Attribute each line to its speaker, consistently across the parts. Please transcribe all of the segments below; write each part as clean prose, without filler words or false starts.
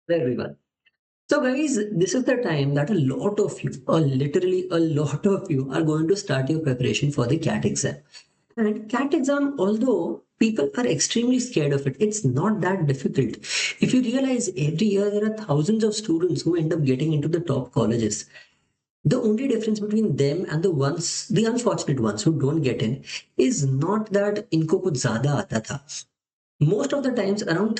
Speaker 1: everyone. So, guys, this is the time that a lot of you, or literally a lot of you, are going to start your preparation for the CAT exam. And CAT exam, although people are extremely scared of it, it's not that difficult. If you realize every year there are thousands of students who end up getting into the top colleges. The only difference between them and the unfortunate ones who don't get in, is not that इनको कुछ ज्यादा आता था. Most of the times around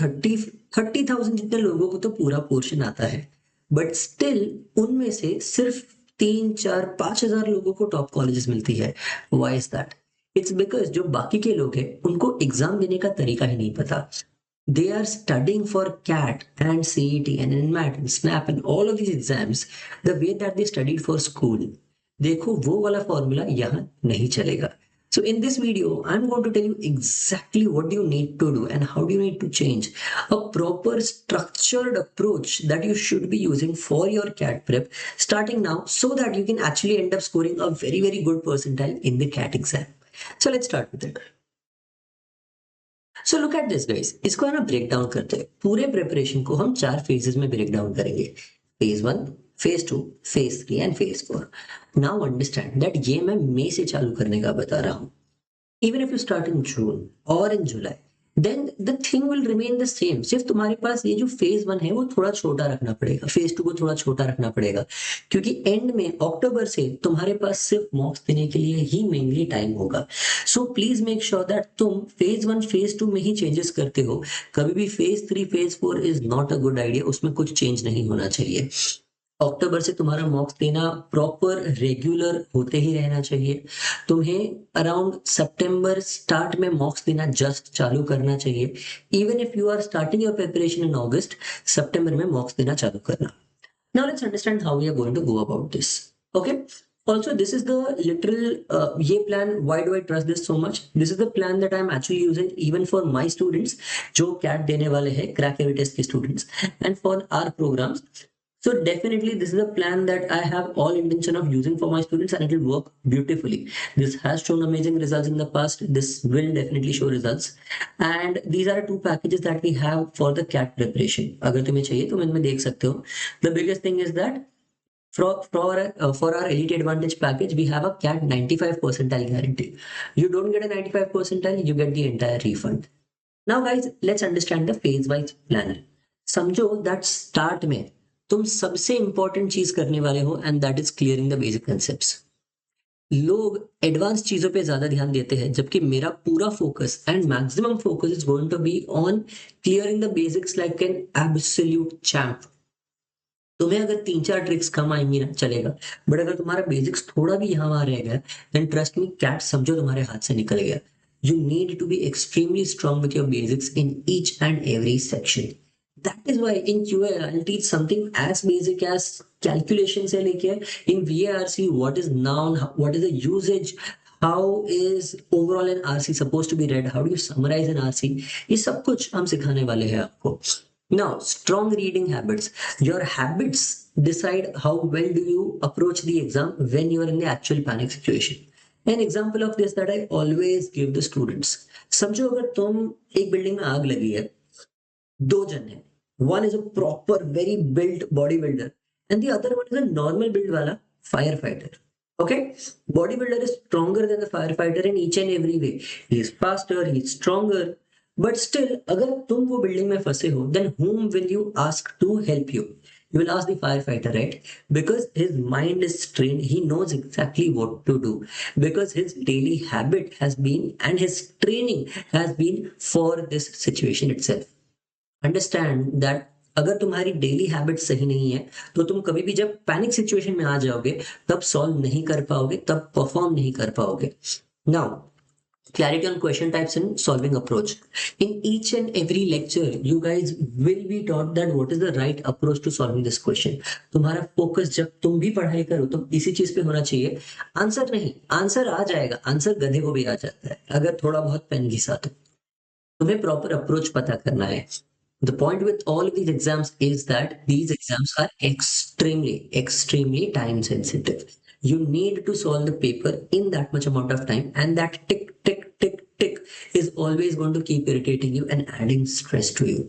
Speaker 1: 30,000 जितने लोगों को तो पूरा पोर्शन आता है, बट स्टिल उनमें से सिर्फ 3, 4, 5 हजार लोगों को टॉप कॉलेजेस मिलती है. Why is that? It's because जो बाकी के लोग हैं उनको एग्जाम देने का तरीका ही नहीं पता. They are studying for CAT and CET and NMAT and SNAP and all of these exams the way that they studied for school. देखो वो वाला फॉर्मूला यहाँ नहीं चलेगा. So in this video, I'm going to tell you exactly what you need to do and how do you need to change a proper structured approach that you should be using for your CAT prep starting now, so that you can actually end up scoring a very, very good percentile in the CAT exam. So let's start with it. So look at this guys, इसको है ना break down करते हैं. पूरे preparation को हम 4 phases में break down करेंगे. Phase 1, phase 2, phase 3 and phase 4. Now understand that ये मैं मई से चालू करने का बता रहा हूँ. Even if you start in June or in July, then the thing will remain the same. सिर्फ तुम्हारे पास ये जो फेज 1 है वो थोड़ा छोटा रखना पड़ेगा, फेज 2 को थोड़ा छोटा रखना पड़ेगा, क्योंकि एंड में अक्टूबर से तुम्हारे पास सिर्फ मॉक्स देने के लिए ही मेनली टाइम होगा. So please make sure that तुम फेज 1 फेज 2 में ही चेंजेस करते हो. कभी भी phase 3 phase 4 is not a good idea, उसमें कुछ चेंज नहीं होना चाहिए. अक्टूबर से तुम्हारा मॉक्स देना प्रॉपर रेगुलर होते ही रहना चाहिए. तुम्हें अराउंड सितंबर स्टार्ट में मॉक्स देना जस्ट चालू करना चाहिए. Even if you are starting your preparation in August, सितंबर में मॉक्स देना चालू करना. Now let's understand how we are going to go about this. Okay, also this is the literal ये plan. Why do I trust this so much? This is the plan that I am actually using even for my students जो CAT देने वाले हैं, crack एवी test के students, and for our programs. So definitely this is a plan that I have all intention of using for my students, and it will work beautifully. This has shown amazing results in the past. This will definitely show results. And these are two packages that we have for the CAT preparation. अगर तुम्हें चाहिए तो इनमें देख सकते हो. The biggest thing is that for our Elite Advantage package, we have a CAT 95 percentile guarantee. You don't get a 95 percentile, you get the entire refund. Now guys, let's understand the phase wise plan. समझो that start में तुम सबसे important चीज करने वाले हो, and that is clearing the basic concepts. लोग advance चीजों पे ज्यादा ध्यान देते हैं, जबकि मेरा पूरा focus and maximum focus is going to be on clearing the basics like an absolute champ. तुम्हें अगर 3, 4 ट्रिक्स कम आएंगी ना चलेगा, बट अगर तुम्हारा बेसिक्स थोड़ा भी यहाँ वहां रह गया, देन ट्रस्ट मी, कैट समझो तुम्हारे हाथ से निकल गया. You need to be extremely strong with your basics in each and every section. That is why in QA I'll teach something as basic as calculation से लेके in VARC what is noun, what is the usage, how is overall an RC supposed to be read, how do you summarize an RC, ये सब कुछ हम सिखाने वाले हैं आपको. Now, strong reading habits. Your habits decide how well do you approach the exam when you are in the actual panic situation. An example of this that I always give the students. समझो अगर तुम एक building में आग लगी है, 2 जन है. One is a proper very built bodybuilder and the other one is a normal build वाला firefighter. Okay, bodybuilder is stronger than the firefighter in each and every way. He is faster, he is stronger. But still, अगर तुम वो building में फंसे हो, then whom will you ask to help you? You will ask the firefighter, right? Because his mind is trained, he knows exactly what to do. Because his daily habit has been and his training has been for this situation itself. Understand that अगर तुम्हारी daily habit सही नहीं है, तो तुम कभी भी जब पैनिक सिचुएशन में आ जाओगे तब सॉल्व नहीं कर पाओगे, तब परफॉर्म नहीं कर पाओगे. Now, clarity on question types and solving approach. In each and every lecture, you guys will be taught that what is the right approach to solving this question. तुम्हारा फोकस जब तुम भी पढ़ाई करो तो इसी चीज पे होना चाहिए. आंसर नहीं, आंसर आ जाएगा, आंसर गधे को भी आ जाता है अगर थोड़ा बहुत पेन घिसा तो. तुम्हें प्रॉपर अप्रोच पता करना है. The point with all of these exams is that these exams are extremely time sensitive. You need to solve the paper in that much amount of time, and that tick, tick, tick, tick is always going to keep irritating you and adding stress to you.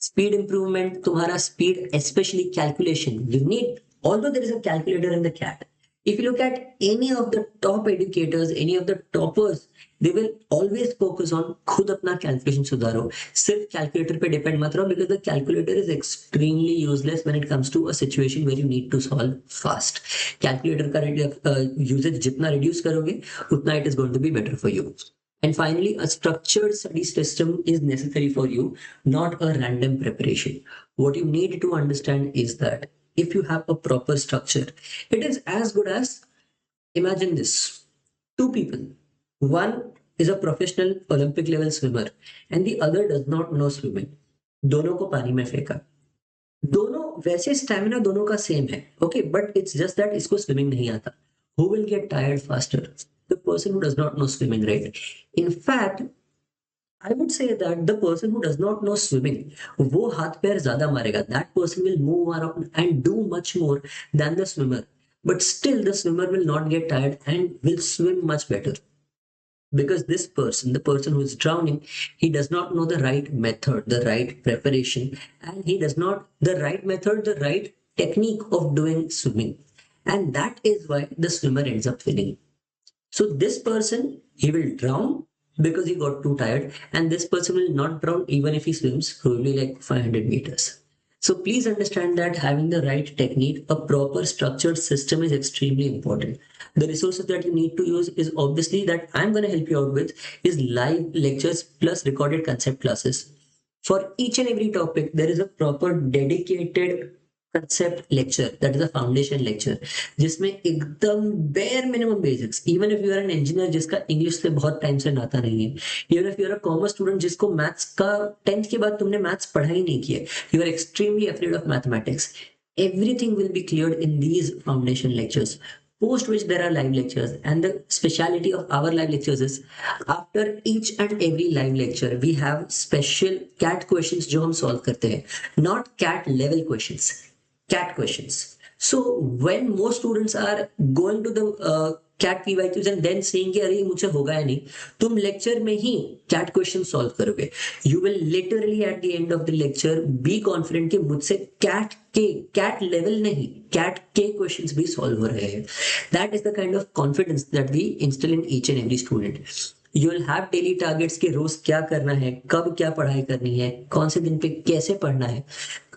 Speaker 1: Speed improvement, तुम्हारा speed, especially calculation. You need, although there is a calculator in the CAT, if you look at any of the top educators, any of the toppers, they will always focus on खुद अपना calculation सुधारो. सिर्फ calculator पे depend मत रहो, because the calculator is extremely useless when it comes to a situation where you need to solve fast. Calculator का usage जितना reduce करोगे, उतना it is going to be better for you. And finally, a structured study system is necessary for you, not a random preparation. What you need to understand is that if you have a proper structure, it is as good as, imagine this, two people. One is a professional Olympic level swimmer and the other does not know swimming. दोनों को पानी में फेंका, दोनों वैसे stamina दोनों का same है, okay, but it's just that इसको स्विमिंग नहीं आता. Who will get tired faster? The person who does not know swimming, right? In fact I would say that the person who does not know swimming, वो हाथ पैर ज्यादा मारेगा. That person will move around and do much more than the swimmer. But still, the swimmer will not get tired and will swim much better. Because this person, the person who is drowning, he does not know the right method, the right preparation, and he does not the right method, the right technique of doing swimming. And that is why the swimmer ends up winning. So this person, he will drown because he got too tired, and this person will not drown even if he swims probably like 500 meters. So please understand that having the right technique, a proper structured system is extremely important. The resources that you need to use is obviously that I'm going to help you out with is live lectures plus recorded concept classes. For each and every topic, there is a proper dedicated concept lecture, that is a foundation lecture, जिसमें एकदम bare minimum basics, even if you are an engineer जिसका English से बहुत time से नाता नहीं है, even if you are a commerce student जिसको मैथ्स का 10th के बाद तुमने मैथ्स पढ़ा ही नहीं किया, you are extremely afraid of mathematics, everything will be cleared in these foundation lectures. Post which there are live lectures, and the speciality of our live lectures is after each and every live lecture we have special CAT questions जो हम solve करते हैं, not CAT level questions, CAT questions. So when most students are going to the CAT PYQs and then saying कि अरे ये मुझसे होगा या नहीं, तुम लेक्चर में ही CAT क्वेश्चन सॉल्व करोगे. You will literally at the end of the lecture be confident कि मुझसे CAT लेवल नहीं, CAT के क्वेश्चंस भी सॉल्व हो रहे हैं. That is the kind of confidence that we instil in each and every student. You will have daily targets कि रोज क्या करना है, कब क्या पढ़ाई करनी है, कौन से दिन पे कैसे पढ़ना है,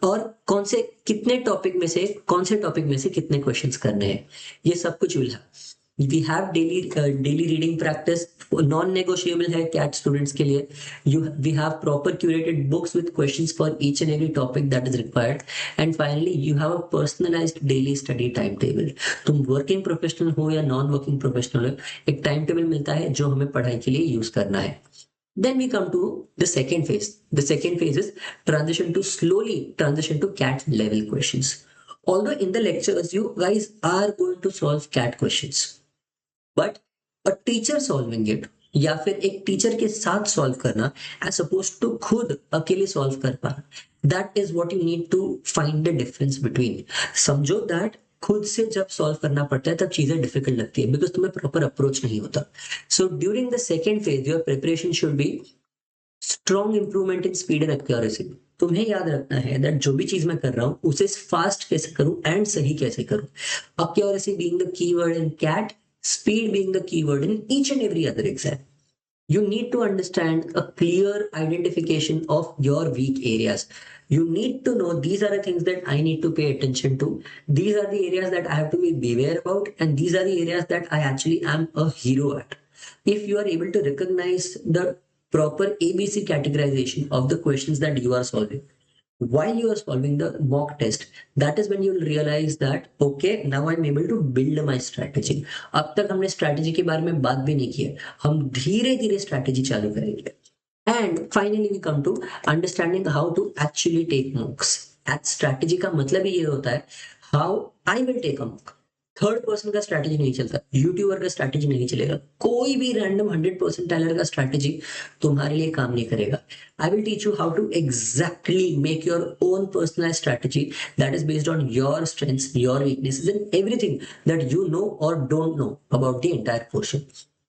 Speaker 1: और कौन से कितने टॉपिक में से कौन से टॉपिक में से कितने क्वेश्चंस करने हैं, ये सब कुछ will have. We have daily reading practice, non negotiable है कैट स्टूडेंट्स के लिए. We have proper curated books with questions for each and every topic that is required. And finally you have a personalised daily study time table. तुम working professional हो या non working professional हो, एक time table मिलता है जो हमें पढ़ाई के लिए यूज करना है. Then we come to the second phase. The second phase is slowly transition to CAT level questions. Although in the lectures you guys are going to solve CAT questions, but a teacher solving it या फिर एक teacher के साथ solve करना as oppose to खुद अकेले solve कर पाना, that is what you need to find the difference between. समझो दैट खुद से जब सॉल्व करना पड़ता है तब चीजें डिफिकल्ट लगती है बिकॉज तुम्हें प्रॉपर अप्रोच नहीं होता. So during the second phase your preparation should be strong improvement in speed and accuracy. तुम्हें याद रखना है दैट जो भी चीज मैं कर रहा हूं उसे फास्ट कैसे करूं एंड सही कैसे करूं. Accuracy being the keyword in CAT, speed being the keyword in each and every other exam. You need to understand a clear identification of your weak areas. You need to know these are the things that I need to pay attention to. These are the areas that I have to be beware about, and these are the areas that I actually am a hero at. If you are able to recognize the proper ABC categorization of the questions that you are solving, while you are solving the mock test, that is when you will realize that okay, now I'm able to build my strategy. अब तक हमने strategy के बारे में बात भी नहीं की है, हम धीरे धीरे strategy चालू करेंगे. And finally we come to understanding how to actually take mocks. At strategy का मतलब ही ये होता है how I will take a mock. Third person का स्ट्रैटेजी नहीं चलता, यूट्यूबर का स्ट्रैटेजी नहीं चलेगा, कोई भी रैंडम 100% टैलर का स्ट्रैटेजी तुम्हारे लिए काम नहीं करेगा. I will teach you how to exactly make your own personalise strategy that is based on your strengths, your weaknesses and everything that you know or don't know about the entire portion.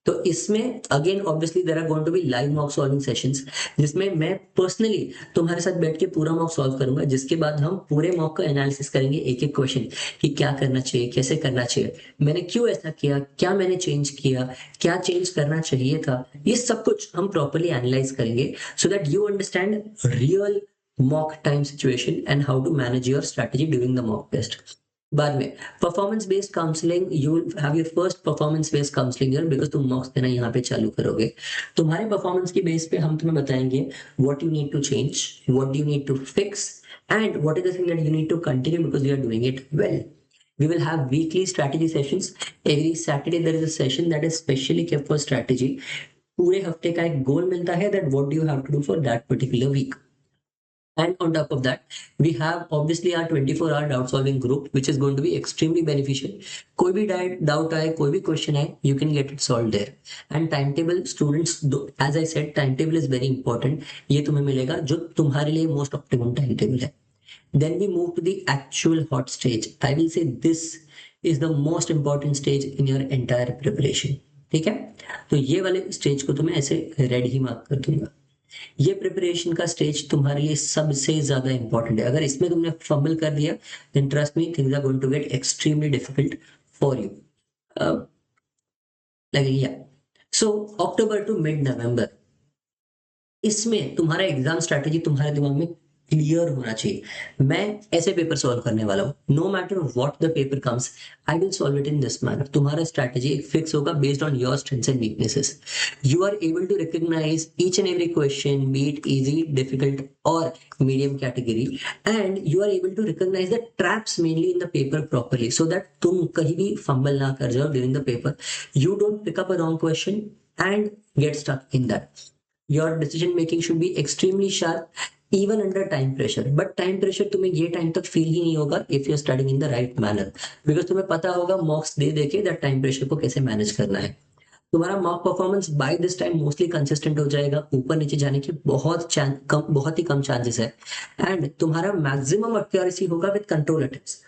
Speaker 1: तो इसमें again obviously there are going to be live mock solving sessions, जिसमें मैं personally तुम्हारे साथ बैठ के पूरा mock solve करूंगा, जिसके बाद हम पूरे मॉक का एनालिसिस करेंगे एक एक क्वेश्चन कि क्या करना चाहिए, कैसे करना चाहिए, मैंने क्यों ऐसा किया, क्या मैंने चेंज किया, क्या चेंज करना चाहिए था, ये सब कुछ हम प्रॉपर्ली एनालाइज करेंगे so that you understand real mock time situation and how to manage your strategy during the mock test. बाद में performance based counselling, you will have your first performance based counselling year, because तुम mocks देना यहाँ पे चालू करोगे। तुम्हारे performance की बेस पे हम तुम्हें बताएंगे what you need to change, what you need to fix, and what is the thing that you need to continue because you are doing it well. We will have weekly strategy sessions. Every Saturday there is a session that is specially kept for strategy. पूरे हफ्ते का एक गोल मिलता है that what do you have to do for that particular week. And on top of that, we have obviously our 24-hour doubt solving group, which is going to be extremely beneficial. कोई भी doubt आए, कोई भी question आए, you can get it solved there. And timetable, students, as I said, timetable is very important. ये तुम्हें मिलेगा जो तुम्हारे लिए most optimum timetable है. Then we move to the actual hot stage. I will say this is the most important stage in your entire preparation. ठीक है? तो ये वाले स्टेज को तुम्हें ऐसे रेड ही मार्क कर दूंगा। ये प्रिपरेशन का स्टेज तुम्हारे लिए सबसे ज्यादा इंपॉर्टेंट है। अगर इसमें तुमने फंबल कर दिया then trust me things are going to get extremely difficult for you. लगेगा सो अक्टूबर टू मिड नवंबर, इसमें तुम्हारा एग्जाम स्ट्रैटेजी तुम्हारे दिमाग में क्लियर होना चाहिए। मैं ऐसे पेपर सॉल्व करने वाला हूँ, no matter what the paper comes I will solve it in this manner. तुम्हारा स्ट्रैटेजी एक फिक्स होगा based on your strengths and weaknesses. You are able to recognise each and every question, be it easy, difficult or medium category, and you are able to recognise the traps mainly in the paper properly so that तुम कहीं भी fumble ना कर जाओ during the paper. You don't pick up a wrong question and get stuck in that. Your decision making should be extremely sharp even under time pressure, but time pressure तुम्हें ये time तक feel ही नहीं होगा if you're studying in the right manner, because तुम्हें पता होगा मॉक्स दे देके that time pressure को कैसे मैनेज करना है। तुम्हारा mock performance by this time mostly consistent हो जाएगा, ऊपर नीचे जाने की बहुत ही कम चांसेस है, एंड तुम्हारा मैक्सिमम एक्यूरेसी होगा with control attacks.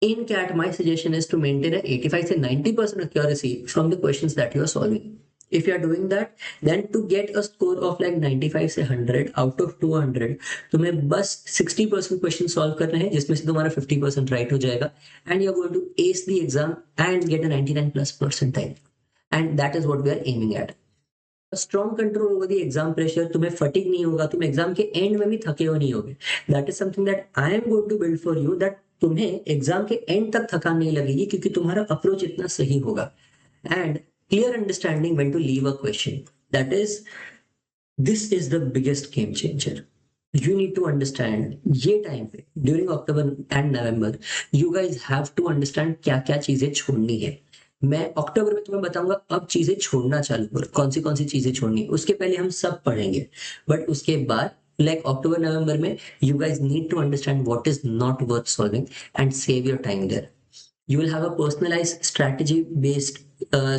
Speaker 1: In CAT, my suggestion is to maintain a 85 से 90% accuracy from the questions that you are solving. If you are doing that, then to get a score of like 95 से 100 out of 200, तुम्हें बस 60% question solve करना है, जिसमें से तुम्हारा 50% right हो जाएगा, and you are going to ace the exam and get a 99 plus percentile. And that is what we are aiming at. Strong control over the exam pressure, तुम्हें फटीग नहीं होगा, तुम एग्जाम के एंड में भी थके हुए नहीं होगे। That is something that I am going to build for you, that तुम्हें एग्जाम के एंड तक थकान नहीं लगेगी क्योंकि तुम्हारा अप्रोच इतना सही होगा। And clear understanding when to leave a question, that is this is the biggest game changer. You need to understand ये टाइम पे during October and November you guys have to understand क्या क्या चीजें छोड़नी है। मैं अक्टूबर में तुम्हें बताऊंगा अब चीजें छोड़ना चालू करो, कौन सी चीजें छोड़नी है, उसके पहले हम सब पढ़ेंगे, बट उसके बाद लाइक अक्टूबर नवंबर में you guys need to understand what is not worth solving and save your time there. You will have a personalized strategy based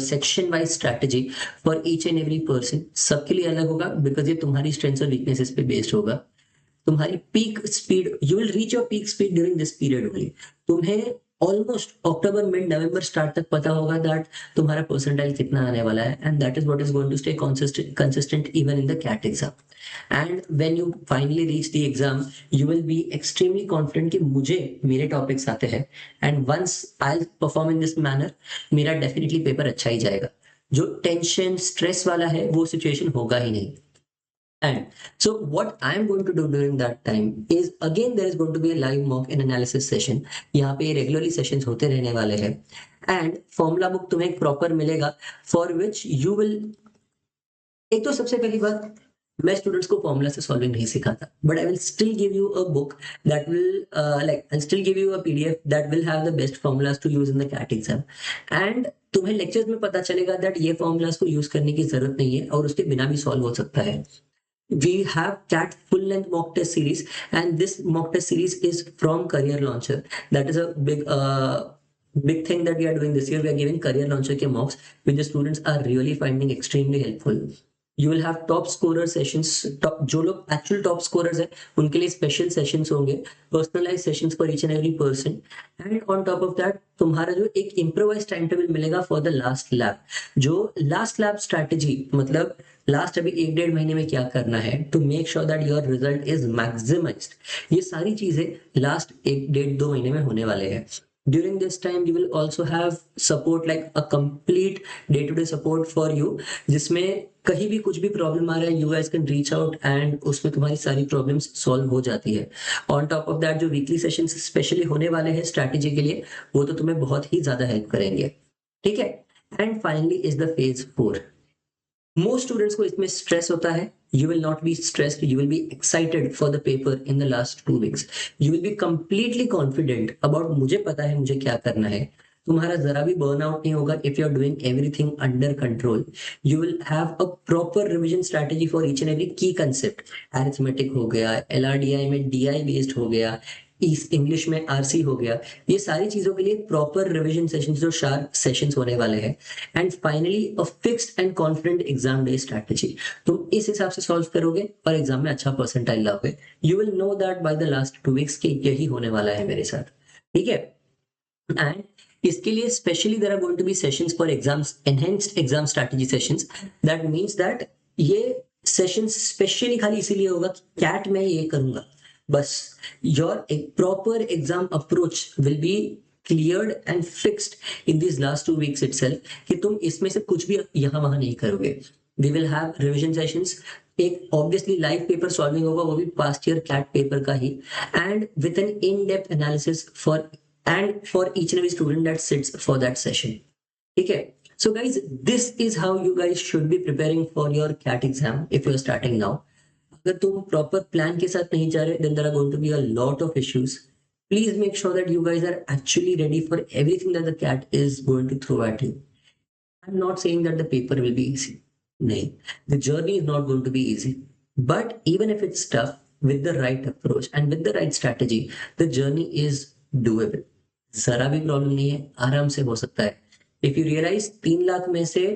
Speaker 1: section wise strategy for each and every person। सबके लिए अलग होगा because ये तुम्हारी strengths और weaknesses पे based होगा। तुम्हारी peak speed, you will reach your peak speed during this period only. तुम्हें ऑलमोस्ट अक्टूबर मिड नवंबर स्टार्ट तक पता होगा दैट तुम्हारा परसेंटाइल कितना आने वाला है, and that is what is going to stay consistent even in the CAT exam. And when you finally reach the exam you will be extremely confident कि मुझे मेरे टॉपिक्स आते हैं, and once I perform in this manner मेरा definitely paper अच्छा ही जाएगा। जो टेंशन स्ट्रेस वाला है वो सिचुएशन होगा ही नहीं। And so what I am going to do during that time is again there is going to be a live mock and analysis session। यहाँ पे रेगुलरली सेशंस होते रहने वाले हैं, एंड फॉर्मूला बुक तुम्हें एक प्रॉपर मिलेगा फॉर विच यू विल। एक तो सबसे पहली बात, मैं स्टूडेंट्स को फॉर्मूला से सॉल्विंग नहीं सिखाता, but I will still give you a book that will like I still give you a PDF that will have the best formulas to use in the CAT exam. And तुम्हें lectures में पता चलेगा that ये formulas को use करने की जरूरत नहीं है और उसके बिना भी सॉल्व हो सकता है। We have CAT full length mock test series, and this mock test series is from Career Launcher. That is a big thing that we are doing this year. We are giving Career Launcher ke mocks which the students are really finding extremely helpful. You will have top scorer sessions, जो लोग actual top scorers हैं उनके लिए special sessions होंगे, personalise sessions for each and every person. And on top of that तुम्हारा जो एक improvise time table मिलेगा फॉर द लास्ट लैब। जो लास्ट लैब स्ट्रैटेजी मतलब लास्ट अभी 1-1.5 महीने में क्या करना है to make sure that your result is maximised, ये सारी चीजें लास्ट 1-1.5-2 महीने में होने वाले हैं। During this time you will also have support like a complete day-to-day support for you, जिसमें कहीं भी कुछ भी प्रॉब्लम आ रहा है you guys can reach out and उसमें तुम्हारी सारी प्रॉब्लम्स सॉल्व हो जाती है। ऑन टॉप ऑफ दैट जो वीकली सेशंस स्पेशली होने वाले हैं स्ट्रैटेजी के लिए, वो तो तुम्हें बहुत ही ज्यादा हेल्प करेंगे, ठीक है। And finally is the phase 4। Most students को इसमें स्ट्रेस होता है, you will not be stressed, you will be excited for the paper in the last 2 weeks, you will be completely confident about मुझे पता है मुझे क्या करना है, तुम्हारा जरा भी बर्नआउट नहीं होगा if you are doing everything under control, you will have a proper revision strategy for each and every key concept, arithmetic हो गया, LRDI में DI based हो गया, इस इंग्लिश में आरसी हो गया, ये सारी चीजों के लिए प्रॉपर रिवीजन सेशंस जो शार्प सेशंस होने वाले हैं। And finally a fixed and confident exam day strategy, तुम इस हिसाब से सॉल्व करोगे और एग्जाम में अच्छा परसेंटाइल लाओगे। You will know that by the last 2 weeks कि यही होने वाला है मेरे साथ, ठीक है। एंड इसके लिए specially there are going to be sessions for exams, enhanced exam strategy sessions. That means that ये सेशन स्पेशली खाली इसीलिए होगा कि कैट में ये करूंगा बस। Your proper exam approach will be cleared and fixed in this last 2 weeks itself कि तुम इसमें से कुछ भी यहाँ वहां नहीं करोगे। We will have revision sessions, एक ऑब्वियसली लाइव पेपर सॉल्विंग होगा, वो भी पास्ट ईयर कैट पेपर का ही, and with an in depth analysis for each and every student that sits for that session, ठीक है। So guys this is how you guys should be preparing for your CAT exam if you are starting now. अगर तुम proper plan के साथ नहीं जा रहे, then there are going to be a lot of issues. Please make sure that you guys are actually ready for everything that the cat is going to throw at you. I'm not saying that the paper will be easy. No, the journey is not going to be easy. But even if it's tough, with the right approach and with the right strategy, the journey is doable. जरा भी problem नहीं है, आराम से हो सकता है। If you realize 3 lakh में से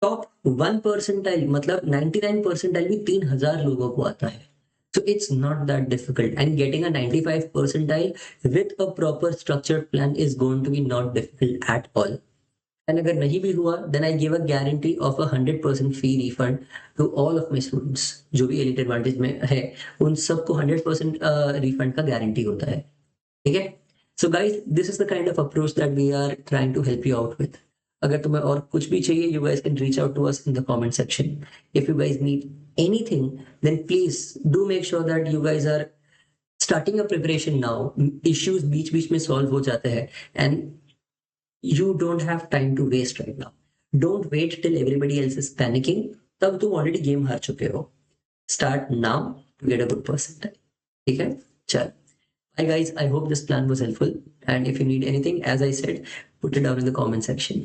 Speaker 1: टॉप 1 परसेंटाइल मतलब 99 परसेंटाइल भी 3000 लोगों को आता है। So it's not that difficult, and getting a 95 percentile with a proper structured plan is going to be not difficult at all. And अगर नहीं भी हुआ, then I give a guarantee of a 100% fee refund to all of my students. जो भी Elite Advantage में है, उन सबको 100% refund का guarantee होता है, ठीक है। So guys, this is the kind of approach that we are trying to help you out with. अगर तुम्हें और कुछ भी चाहिए, you guys can reach out to us in the comment section. If you guys need anything, then please do make sure that you guys are starting a preparation now. Issues बीच बीच में solve हो जाते हैं, and you don't have time to waste right now. Don't wait till everybody else is panicking. तब तुम already game हार चुके हो. Start now to get a good percentile. ठीक है, चल। Hi guys, I hope this plan was helpful, and if you need anything, as I said, put it down in the comment section.